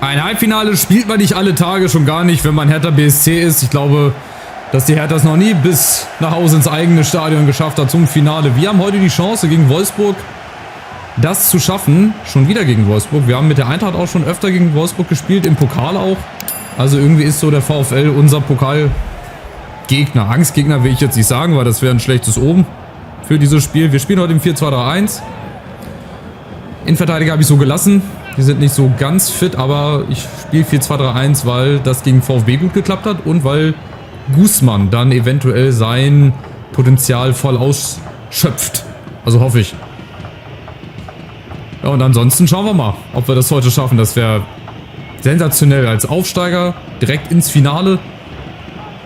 Ein Halbfinale spielt man nicht alle Tage, schon gar nicht, wenn man Hertha BSC ist. Ich glaube, dass die Hertha es noch nie bis nach Hause ins eigene Stadion geschafft hat zum Finale. Wir haben heute die Chance gegen Wolfsburg, das zu schaffen. Schon wieder gegen Wolfsburg. Wir haben mit der Eintracht auch schon öfter gegen Wolfsburg gespielt, im Pokal auch. Also irgendwie ist so der VfL unser Pokalgegner. Angstgegner will ich jetzt nicht sagen, weil das wäre ein schlechtes Omen für dieses Spiel. Wir spielen heute im 4-2-3-1. Innenverteidiger habe ich so gelassen. Die sind nicht so ganz fit, aber ich spiele 4-2-3-1, weil das gegen VfB gut geklappt hat und weil Guzman dann eventuell sein Potenzial voll ausschöpft. Also hoffe ich. Ja, und ansonsten schauen wir mal, ob wir das heute schaffen. Das wäre sensationell als Aufsteiger direkt ins Finale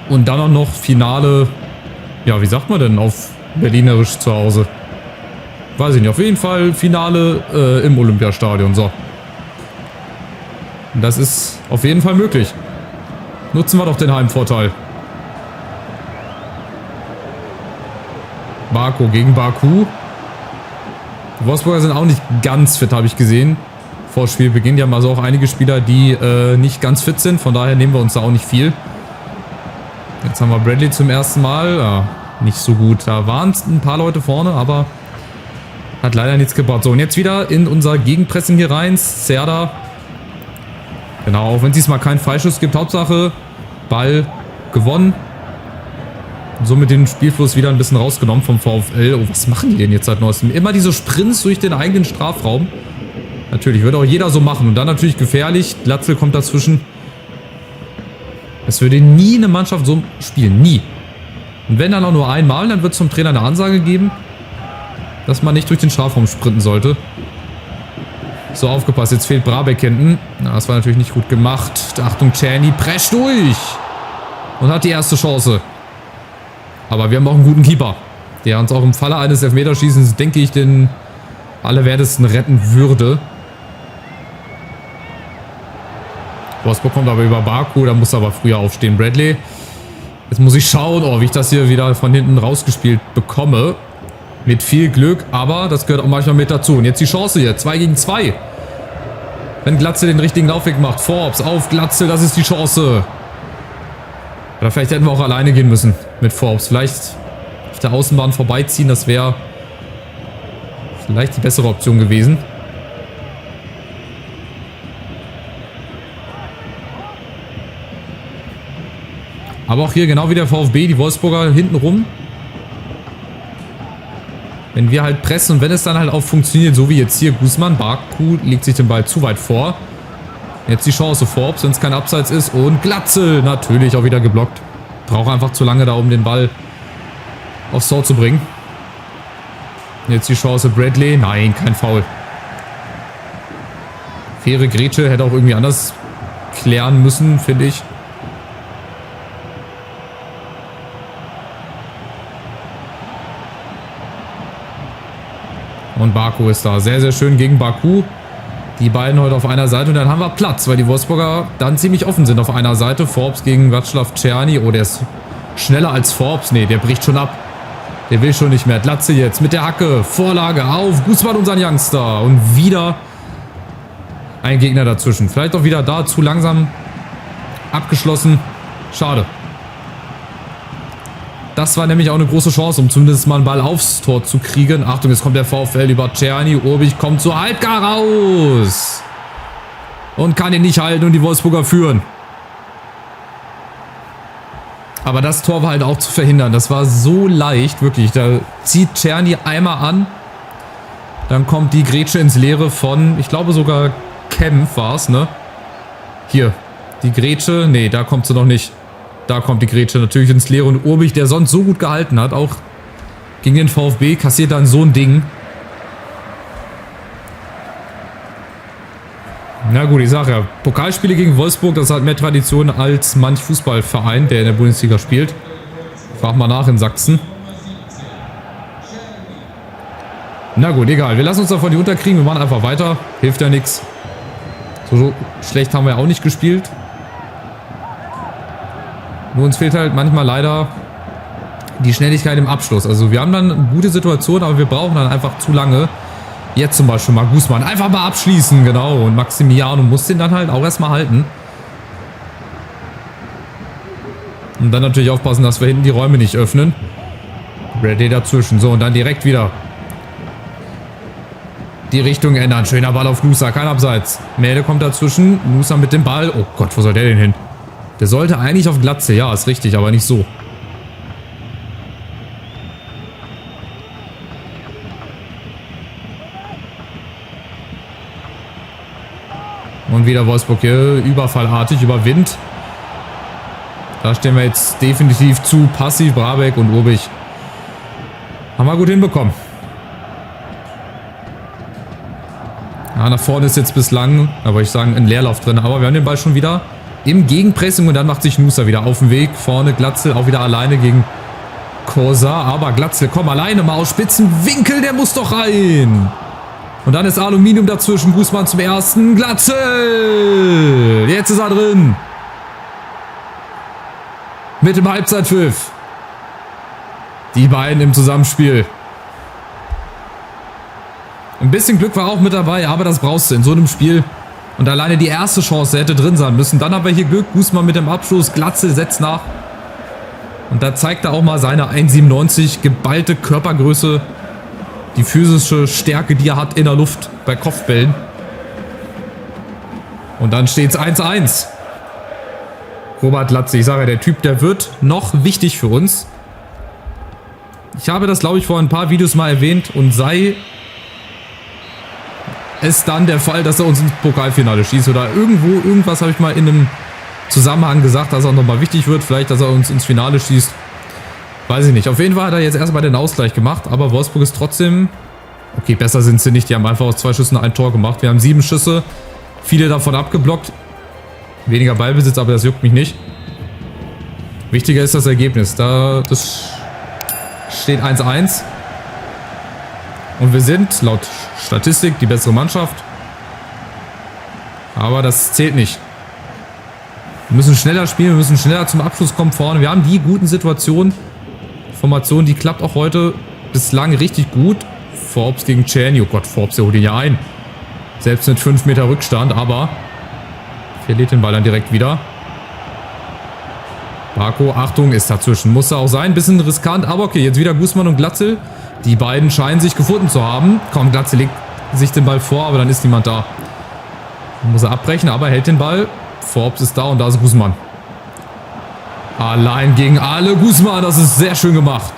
und dann auch noch Finale, ja, wie sagt man denn auf Berlinerisch zu Hause? Weiß ich nicht, auf jeden Fall Finale im Olympiastadion, so. Das ist auf jeden Fall möglich. Nutzen wir doch den Heimvorteil. Baku gegen Baku. Die Wolfsburger sind auch nicht ganz fit, habe ich gesehen. Vor Spielbeginn. Die haben also auch einige Spieler, die nicht ganz fit sind. Von daher nehmen wir uns da auch nicht viel. Jetzt haben wir Bradley zum ersten Mal. Ja, nicht so gut. Da waren es ein paar Leute vorne, aber hat leider nichts gebracht. So, und jetzt wieder in unser Gegenpressing hier rein. Serda. Genau, auch wenn es diesmal keinen Freischuss gibt. Hauptsache Ball gewonnen. Somit den Spielfluss wieder ein bisschen rausgenommen vom VfL. Oh, was machen die denn jetzt seit neuestem? Immer diese Sprints durch den eigenen Strafraum. Natürlich, würde auch jeder so machen. Und dann natürlich gefährlich. Glatzel kommt dazwischen. Es würde nie eine Mannschaft so spielen. Nie. Und wenn dann auch nur einmal, dann wird zum Trainer eine Ansage geben, dass man nicht durch den Strafraum sprinten sollte. So, aufgepasst. Jetzt fehlt Brabeck hinten. Na, das war natürlich nicht gut gemacht. Achtung, Czerny prescht durch. Und hat die erste Chance. Aber wir haben auch einen guten Keeper, der uns auch im Falle eines Elfmeterschießens, denke ich, den Allerwertesten retten würde. Wolfsburg kommt aber über Baku, da muss er aber früher aufstehen. Bradley. Jetzt muss ich schauen, wie ich das hier wieder von hinten rausgespielt bekomme. Mit viel Glück, aber das gehört auch manchmal mit dazu. Und jetzt die Chance hier, 2 gegen 2. Wenn Glatzel den richtigen Laufweg macht. Forbes auf Glatzel, das ist die Chance. Oder vielleicht hätten wir auch alleine gehen müssen mit Forbes. Vielleicht auf der Außenbahn vorbeiziehen, das wäre vielleicht die bessere Option gewesen. Aber auch hier genau wie der VfB, die Wolfsburger hinten rum. Wenn wir halt pressen und wenn es dann halt auch funktioniert, so wie jetzt hier Guzman, Baku legt sich den Ball zu weit vor. Jetzt die Chance Forbes, wenn es kein Abseits ist. Und Glatzel natürlich auch wieder geblockt. Braucht einfach zu lange da, um den Ball aufs Tor zu bringen. Jetzt die Chance Bradley. Nein, kein Foul. Faire Grätsche, hätte auch irgendwie anders klären müssen, finde ich. Und Baku ist da. Sehr, sehr schön gegen Baku. Die beiden heute auf einer Seite. Und dann haben wir Platz, weil die Wolfsburger dann ziemlich offen sind auf einer Seite. Forbes gegen Václav Czerny. Oh, der ist schneller als Forbes. Nee, der bricht schon ab. Der will schon nicht mehr. Glatze jetzt mit der Hacke. Vorlage auf Guzman, unseren Youngster. Und wieder ein Gegner dazwischen. Vielleicht auch wieder da zu langsam abgeschlossen. Schade. Das war nämlich auch eine große Chance, um zumindest mal einen Ball aufs Tor zu kriegen. Achtung, jetzt kommt der VfL über Czerny. Urbich kommt so halbgar raus. Und kann ihn nicht halten und die Wolfsburger führen. Aber das Tor war halt auch zu verhindern. Das war so leicht, wirklich. Da zieht Czerny einmal an. Dann kommt die Grätsche ins Leere von, ich glaube sogar Kempf war es, ne? Hier, die Grätsche. Nee, da kommt sie noch nicht. Da kommt die Grätsche natürlich ins Leere. Und Urbich, der sonst so gut gehalten hat, auch gegen den VfB, kassiert dann so ein Ding. Na gut, ich sage ja, Pokalspiele gegen Wolfsburg, das hat mehr Tradition als manch Fußballverein, der in der Bundesliga spielt. Frag mal nach in Sachsen. Na gut, egal. Wir lassen uns davon die unterkriegen. Wir machen einfach weiter. Hilft ja nichts. So schlecht haben wir ja auch nicht gespielt. Nur uns fehlt halt manchmal leider die Schnelligkeit im Abschluss. Also wir haben dann eine gute Situation, aber wir brauchen dann einfach zu lange, Jetzt zum Beispiel mal Guzman. Einfach mal abschließen, genau. Und Maximiano muss den dann halt auch erstmal halten. Und dann natürlich aufpassen, dass wir hinten die Räume nicht öffnen. Bradley dazwischen. So, und dann direkt wieder die Richtung ändern. Schöner Ball auf Nusa, kein Abseits. Mähle kommt dazwischen. Nusa mit dem Ball. Oh Gott, wo soll der denn hin? Der sollte eigentlich auf Glatze. Ja, ist richtig, aber nicht so. Und wieder Wolfsburg hier überfallartig über Wind. Da stehen wir jetzt definitiv zu passiv. Brabeck und Urbich haben wir gut hinbekommen. Ja, nach vorne ist jetzt bislang, da wollte ich sagen, ein Leerlauf drin. Aber wir haben den Ball schon wieder im Gegenpressing und dann macht sich Nusa wieder auf den Weg. Vorne Glatzel auch wieder alleine gegen Corsa. Aber Glatzel, komm alleine mal aus Spitzenwinkel, der muss doch rein. Und dann ist Aluminium dazwischen. Guzman zum ersten. Glatzel! Jetzt ist er drin. Mit dem Halbzeitpfiff. Die beiden im Zusammenspiel. Ein bisschen Glück war auch mit dabei, aber das brauchst du in so einem Spiel. Und alleine die erste Chance hätte drin sein müssen. Dann haben wir hier Glück. Guzman mit dem Abschluss. Glatzel setzt nach. Und da zeigt er auch mal seine 1,97 geballte Körpergröße. Die physische Stärke, die er hat in der Luft bei Kopfbällen. Und dann steht es 1:1. Robert Latze, ich sage ja, der Typ, der wird noch wichtig für uns. Ich habe das, glaube ich, vor ein paar Videos mal erwähnt. Und sei es dann der Fall, dass er uns ins Pokalfinale schießt. Oder irgendwas habe ich mal in einem Zusammenhang gesagt, dass er nochmal wichtig wird. Vielleicht, dass er uns ins Finale schießt. Weiß ich nicht. Auf jeden Fall hat er jetzt erstmal den Ausgleich gemacht. Aber Wolfsburg ist trotzdem... Okay, besser sind sie nicht. Die haben einfach aus 2 Schüssen ein Tor gemacht. Wir haben 7 Schüsse. Viele davon abgeblockt. Weniger Ballbesitz, aber das juckt mich nicht. Wichtiger ist das Ergebnis. Das steht 1:1. Und wir sind laut Statistik die bessere Mannschaft. Aber das zählt nicht. Wir müssen schneller spielen. Wir müssen schneller zum Abschluss kommen vorne. Wir haben die guten Situationen. Formation, die klappt auch heute bislang richtig gut. Forbes gegen Czerny. Oh Gott, Forbes, der holt ihn ja ein. Selbst mit 5 Meter Rückstand, aber verliert den Ball dann direkt wieder. Barco, Achtung, ist dazwischen. Muss er auch sein. Bisschen riskant, aber okay, jetzt wieder Guzman und Glatzel. Die beiden scheinen sich gefunden zu haben. Komm, Glatzel legt sich den Ball vor, aber dann ist niemand da. Dann muss er abbrechen, aber hält den Ball. Forbes ist da und da ist Guzman. Allein gegen alle. Guzman, das ist sehr schön gemacht.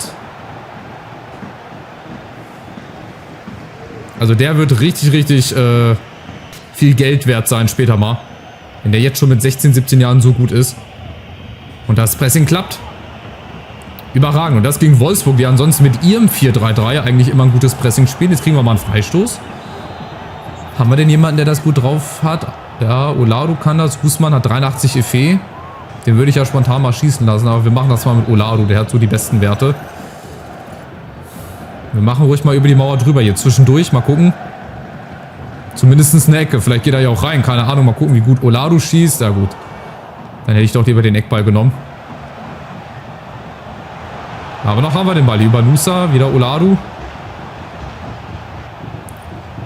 Also der wird richtig viel Geld wert sein später mal. Wenn der jetzt schon mit 16, 17 Jahren so gut ist. Und das Pressing klappt. Überragend. Und das gegen Wolfsburg, die ansonsten mit ihrem 4-3-3 eigentlich immer ein gutes Pressing spielen. Jetzt kriegen wir mal einen Freistoß. Haben wir denn jemanden, der das gut drauf hat? Ja, Olado kann das. Guzman hat 83 Effet. Den würde ich ja spontan mal schießen lassen. Aber wir machen das mal mit Olado. Der hat so die besten Werte. Wir machen ruhig mal über die Mauer drüber hier zwischendurch. Mal gucken. Zumindest eine Ecke. Vielleicht geht er ja auch rein. Keine Ahnung. Mal gucken, wie gut Olado schießt. Ja gut. Dann hätte ich doch lieber den Eckball genommen. Aber noch haben wir den Ball. Über Nusa. Wieder Olado.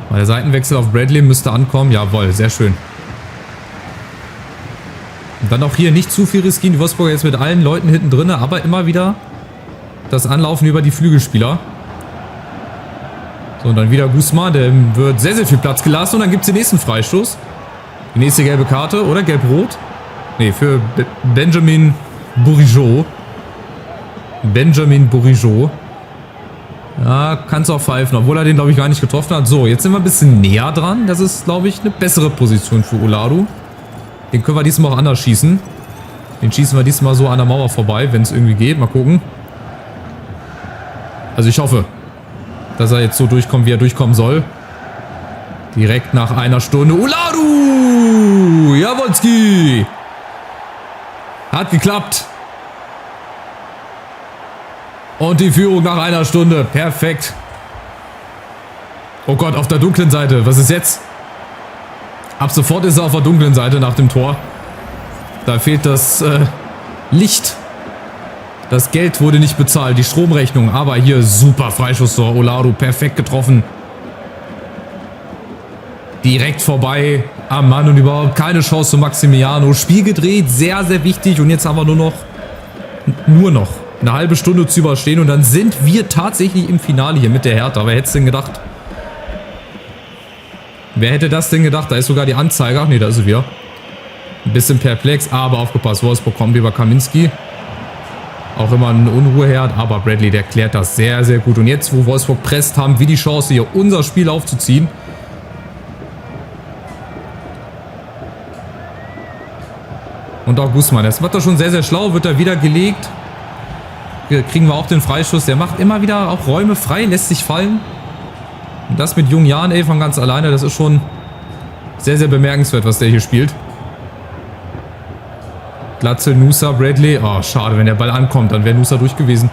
Der Seitenwechsel auf Bradley müsste ankommen. Jawohl, sehr schön. Und dann auch hier nicht zu viel riskieren. Die Wolfsburger jetzt mit allen Leuten hinten drin. Aber immer wieder das Anlaufen über die Flügelspieler. So, und dann wieder Guzman. Dem wird sehr, sehr viel Platz gelassen. Und dann gibt es den nächsten Freistoß. Die nächste gelbe Karte. Oder gelb-rot. Ne, für Benjamin Bourigeaud. Benjamin Bourigeaud. Ja, kannst du auch pfeifen, obwohl er den, glaube ich, gar nicht getroffen hat. So, jetzt sind wir ein bisschen näher dran. Das ist, glaube ich, eine bessere Position für Olado. Den können wir diesmal auch anders schießen. Den schießen wir diesmal so an der Mauer vorbei, wenn es irgendwie geht. Mal gucken. Also ich hoffe, dass er jetzt so durchkommt, wie er durchkommen soll. Direkt nach einer Stunde. Olado! Jawohlski! Hat geklappt. Und die Führung nach einer Stunde. Perfekt. Oh Gott, auf der dunklen Seite. Was ist jetzt? Ab sofort ist er auf der dunklen Seite nach dem Tor. Da fehlt das Licht. Das Geld wurde nicht bezahlt, die Stromrechnung. Aber hier super Freischusstor. Olado perfekt getroffen. Direkt vorbei am Mann und überhaupt keine Chance zu Maximiano. Spiel gedreht, sehr, sehr wichtig. Und jetzt haben wir nur noch eine halbe Stunde zu überstehen. Und dann sind wir tatsächlich im Finale hier mit der Hertha. Wer hätte es denn gedacht? Wer hätte das denn gedacht? Da ist sogar die Anzeige. Ach nee, da ist sie wieder. Ein bisschen perplex, aber aufgepasst. Wolfsburg kommt über Kaminski. Auch immer ein Unruheherd, aber Bradley, der klärt das sehr, sehr gut. Und jetzt, wo Wolfsburg presst, haben wir die Chance, hier unser Spiel aufzuziehen. Und auch Guzman, das macht er schon sehr, sehr schlau, wird er wieder gelegt. Hier kriegen wir auch den Freischuss. Der macht immer wieder auch Räume frei, lässt sich fallen. Und das mit jungen Jahren, ey, von ganz alleine, das ist schon sehr, sehr bemerkenswert, was der hier spielt. Glatzel, Nusa, Bradley. Oh, schade, wenn der Ball ankommt, dann wäre Nusa durch gewesen.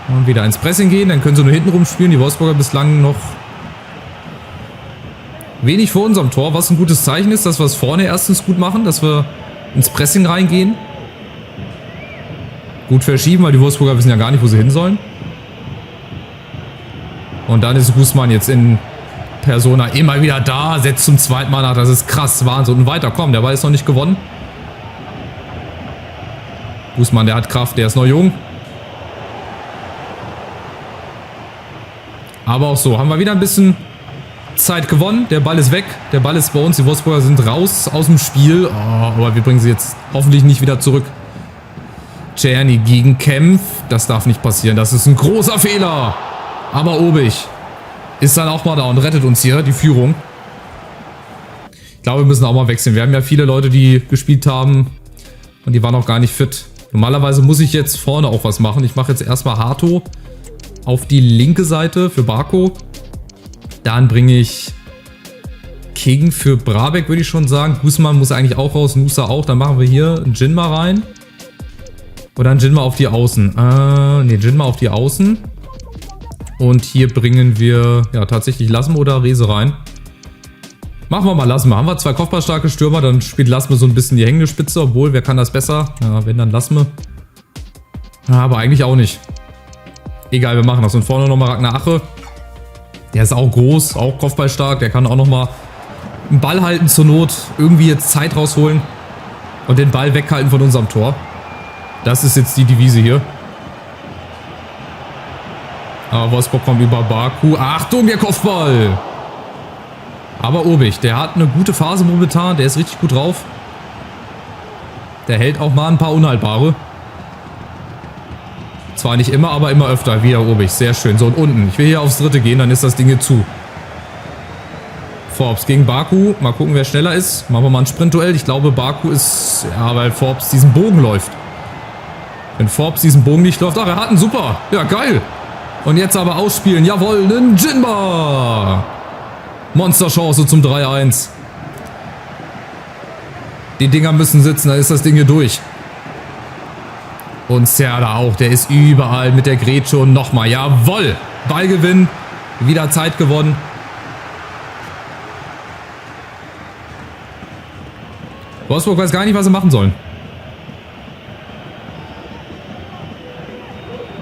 Und wieder ins Pressing gehen, dann können sie nur hinten rumspielen. Die Wolfsburger bislang noch wenig vor unserem Tor, was ein gutes Zeichen ist, dass wir es vorne erstens gut machen, dass wir ins Pressing reingehen. Gut verschieben, weil die Wolfsburger wissen ja gar nicht, wo sie hin sollen. Und dann ist Guzman jetzt in Persona immer wieder da, setzt zum zweiten Mal nach. Das ist krass, Wahnsinn. Und weiter, komm, der Ball ist noch nicht gewonnen. Guzman, der hat Kraft, der ist noch jung. Aber auch so, haben wir wieder ein bisschen Zeit gewonnen. Der Ball ist weg, der Ball ist bei uns. Die Wolfsburger sind raus aus dem Spiel. Oh, aber wir bringen sie jetzt hoffentlich nicht wieder zurück. Czerny gegen Kempf. Das darf nicht passieren, das ist ein großer Fehler. Aber Obig ist dann auch mal da und rettet uns hier die Führung. Ich glaube, wir müssen auch mal wechseln. Wir haben ja viele Leute, die gespielt haben und die waren auch gar nicht fit. Normalerweise muss ich jetzt vorne auch was machen. Ich mache jetzt erstmal Hato auf die linke Seite für Barco. Dann bringe ich King für Brabeck, würde ich schon sagen. Guzman muss eigentlich auch raus, Nusa auch. Dann machen wir hier einen Jinma rein. Oder einen Jinma auf die Außen. Jinma auf die Außen. Und hier bringen wir, ja, tatsächlich Lasme oder Rese rein. Machen wir mal Lasme. Haben wir zwei kopfballstarke Stürmer, dann spielt Lasme so ein bisschen die hängende Spitze. Obwohl, wer kann das besser? Ja, wenn dann Lasme. Ja, aber eigentlich auch nicht. Egal, wir machen das. Und vorne nochmal Ragnar Ache. Der ist auch groß, auch kopfballstark. Der kann auch nochmal einen Ball halten zur Not. Irgendwie jetzt Zeit rausholen. Und den Ball weghalten von unserem Tor. Das ist jetzt die Devise hier. Aber Wolfsburg kommt über Baku. Achtung, der Kopfball! Aber Obig, der hat eine gute Phase momentan. Der ist richtig gut drauf. Der hält auch mal ein paar Unhaltbare. Zwar nicht immer, aber immer öfter. Wieder Obig, sehr schön. So, und unten. Ich will hier aufs dritte gehen, dann ist das Ding hier zu. Forbes gegen Baku. Mal gucken, wer schneller ist. Machen wir mal ein Sprintduell. Ich glaube, Baku ist... Ja, weil Forbes diesen Bogen läuft. Wenn Forbes diesen Bogen nicht läuft... Ach, er hat einen super. Ja, geil. Und jetzt aber ausspielen. Jawohl, einen Jinma. Monsterchance zum 3-1. Die Dinger müssen sitzen, dann ist das Ding hier durch. Und Serda auch, der ist überall mit der Grätsche und nochmal. Jawohl, Ballgewinn, wieder Zeit gewonnen. Wolfsburg weiß gar nicht, was sie machen sollen.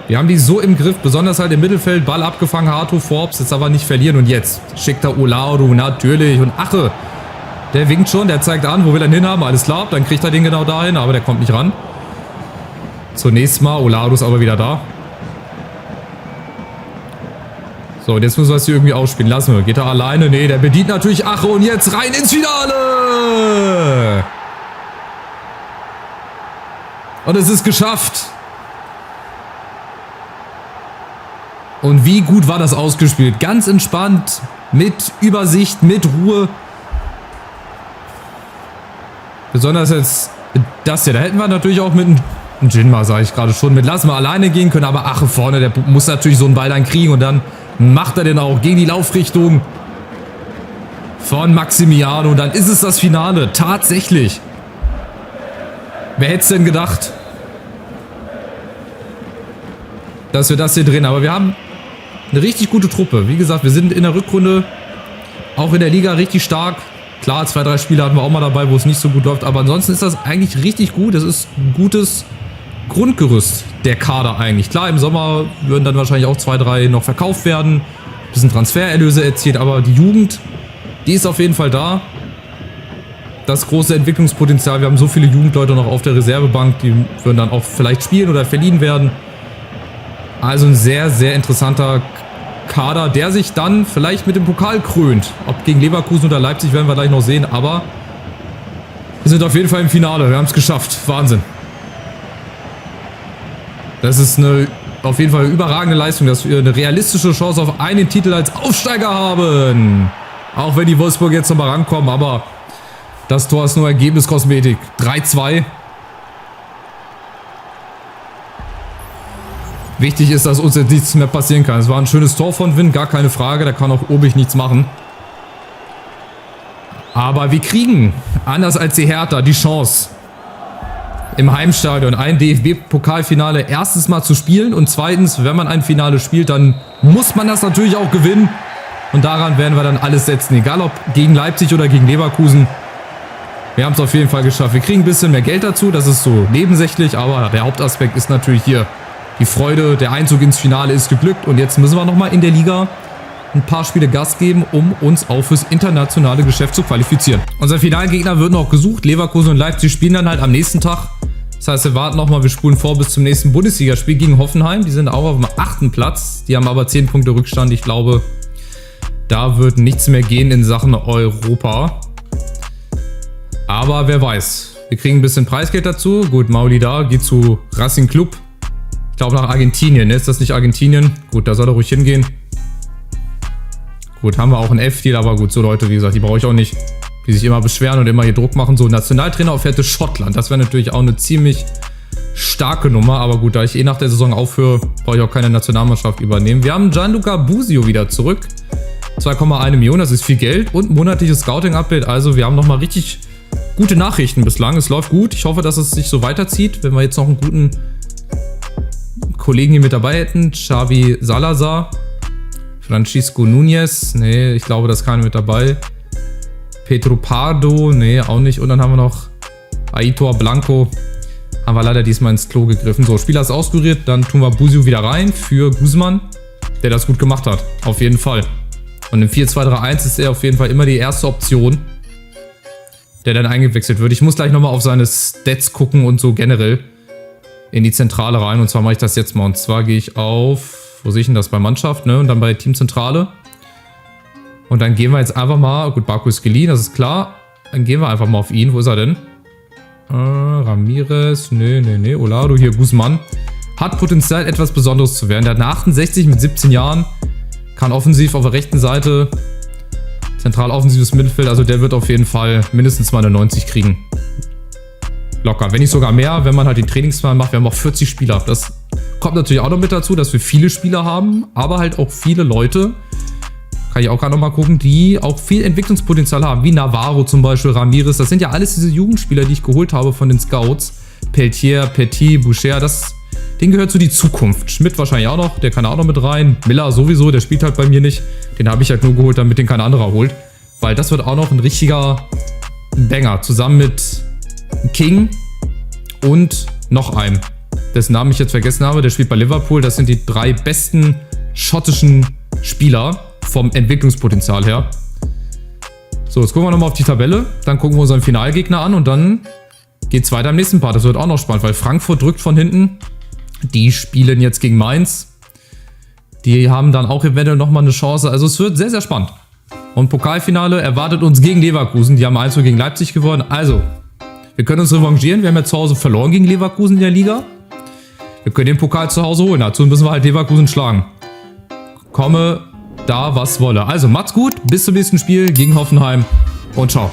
Wir haben die so im Griff, besonders halt im Mittelfeld. Ball abgefangen, Hato, Forbes, jetzt aber nicht verlieren. Und jetzt schickt er Olaru, natürlich. Und Ache, der winkt schon, der zeigt an, wo will er ihn hinhaben. Alles klar, dann kriegt er den genau dahin, aber der kommt nicht ran. Zunächst mal, Olaru ist aber wieder da. So, und jetzt müssen wir es hier irgendwie ausspielen. Lassen wir. Geht er alleine? Nee, der bedient natürlich Ache. Und jetzt rein ins Finale! Und es ist geschafft. Und wie gut war das ausgespielt. Ganz entspannt, mit Übersicht, mit Ruhe. Besonders jetzt das hier. Da hätten wir natürlich auch mit einem Jinma, sage ich gerade schon, mit Lasme alleine gehen können. Aber Ache vorne, der muss natürlich so einen Ball dann kriegen. Und dann macht er den auch gegen die Laufrichtung von Maximiano. Und dann ist es das Finale. Tatsächlich. Wer hätte es denn gedacht, dass wir das hier drehen? Aber wir haben eine richtig gute Truppe. Wie gesagt, wir sind in der Rückrunde auch in der Liga richtig stark. Klar, 2, 3 Spiele hatten wir auch mal dabei, wo es nicht so gut läuft. Aber ansonsten ist das eigentlich richtig gut. Es ist ein gutes Grundgerüst, der Kader eigentlich. Klar, im Sommer würden dann wahrscheinlich auch 2, 3 noch verkauft werden. bisschen Transfererlöse erzielt, aber die Jugend, die ist auf jeden Fall da. Das große Entwicklungspotenzial, wir haben so viele Jugendleute noch auf der Reservebank, die würden dann auch vielleicht spielen oder verliehen werden. Also ein sehr, sehr interessanter Kader, der sich dann vielleicht mit dem Pokal krönt. Ob gegen Leverkusen oder Leipzig werden wir gleich noch sehen, aber wir sind auf jeden Fall im Finale, wir haben es geschafft, Wahnsinn. Das ist auf jeden Fall eine überragende Leistung, dass wir eine realistische Chance auf einen Titel als Aufsteiger haben. Auch wenn die Wolfsburg jetzt nochmal rankommen, aber das Tor ist nur Ergebniskosmetik. 3-2. Wichtig ist, dass uns jetzt nichts mehr passieren kann. Es war ein schönes Tor von Wind, gar keine Frage. Da kann auch Obig nichts machen. Aber wir kriegen, anders als die Hertha, die Chance, im Heimstadion ein DFB-Pokalfinale erstens mal zu spielen. Und zweitens, wenn man ein Finale spielt, dann muss man das natürlich auch gewinnen. Und daran werden wir dann alles setzen. Egal ob gegen Leipzig oder gegen Leverkusen. Wir haben es auf jeden Fall geschafft. Wir kriegen ein bisschen mehr Geld dazu. Das ist so nebensächlich. Aber der Hauptaspekt ist natürlich hier die Freude. Der Einzug ins Finale ist geglückt. Und jetzt müssen wir nochmal in der Liga ein paar Spiele Gas geben, um uns auch fürs internationale Geschäft zu qualifizieren. Unser Finalgegner wird noch gesucht. Leverkusen und Leipzig spielen dann halt am nächsten Tag. Das heißt, wir warten nochmal, wir spulen vor bis zum nächsten Bundesligaspiel gegen Hoffenheim. Die sind auch auf dem 8. Platz. Die haben aber 10 Punkte Rückstand. Ich glaube, da wird nichts mehr gehen in Sachen Europa. Aber wer weiß. Wir kriegen ein bisschen Preisgeld dazu. Gut, Maulida geht zu Racing Club. Ich glaube nach Argentinien. Ist das nicht Argentinien? Gut, da soll er ruhig hingehen. Gut, haben wir auch einen F-Deal, aber gut, so Leute, wie gesagt, die brauche ich auch nicht, die sich immer beschweren und immer hier Druck machen. So, Nationaltrainer auf Fährte Schottland, das wäre natürlich auch eine ziemlich starke Nummer, aber gut, da ich eh nach der Saison aufhöre, brauche ich auch keine Nationalmannschaft übernehmen. Wir haben Gianluca Busio wieder zurück, 2,1 Millionen, das ist viel Geld und monatliches Scouting-Update, also wir haben nochmal richtig gute Nachrichten bislang, es läuft gut, ich hoffe, dass es sich so weiterzieht, wenn wir jetzt noch einen guten Kollegen hier mit dabei hätten, Xavi Salazar, Francisco Núñez, nee, ich glaube, da ist keiner mit dabei. Pedro Pardo, nee, auch nicht. Und dann haben wir noch Aitor Blanco. Haben wir leider diesmal ins Klo gegriffen. So, Spieler ist auskuriert, dann tun wir Busio wieder rein für Guzman, der das gut gemacht hat. Auf jeden Fall. Und im 4-2-3-1 ist er auf jeden Fall immer die erste Option, der dann eingewechselt wird. Ich muss gleich nochmal auf seine Stats gucken und so generell in die Zentrale rein. Und zwar mache ich das jetzt mal. Und zwar gehe ich auf... Wo sehe ich denn das? Bei Mannschaft, ne? Und dann bei Teamzentrale. Und dann gehen wir jetzt einfach mal... Gut, Baku ist geliehen, das ist klar. Dann gehen wir einfach mal auf ihn. Wo ist er denn? Ramirez. Nee. Olado, hier, Guzman. Hat Potenzial, etwas Besonderes zu werden. Der hat eine 68 mit 17 Jahren. Kann offensiv auf der rechten Seite. Zentral offensives Mittelfeld. Also der wird auf jeden Fall mindestens mal eine 90 kriegen. Locker. Wenn nicht sogar mehr, wenn man halt den Trainingsplan macht. Wir haben auch 40 Spieler. Das kommt natürlich auch noch mit dazu, dass wir viele Spieler haben, aber halt auch viele Leute, kann ich auch gerade noch mal gucken, die auch viel Entwicklungspotenzial haben, wie Navarro zum Beispiel, Ramirez. Das sind ja alles diese Jugendspieler, die ich geholt habe von den Scouts. Peltier, Petit, Boucher, denen gehört so die Zukunft. Schmidt wahrscheinlich auch noch, der kann auch noch mit rein. Miller sowieso, der spielt halt bei mir nicht. Den habe ich halt nur geholt, damit den kein anderer holt. Weil das wird auch noch ein richtiger Banger, zusammen mit King und noch einem, dessen Namen ich jetzt vergessen habe, der spielt bei Liverpool. Das sind die 3 besten schottischen Spieler vom Entwicklungspotenzial her. So, jetzt gucken wir nochmal auf die Tabelle. Dann gucken wir unseren Finalgegner an und dann geht es weiter im nächsten Part. Das wird auch noch spannend, weil Frankfurt drückt von hinten. Die spielen jetzt gegen Mainz. Die haben dann auch eventuell nochmal eine Chance. Also es wird sehr, sehr spannend. Und Pokalfinale erwartet uns gegen Leverkusen. Die haben 1-0 gegen Leipzig gewonnen. Also, wir können uns revanchieren. Wir haben ja zu Hause verloren gegen Leverkusen in der Liga. Wir können den Pokal zu Hause holen. Dazu müssen wir halt Leverkusen schlagen. Komme da, was wolle. Also macht's gut. Bis zum nächsten Spiel gegen Hoffenheim. Und ciao.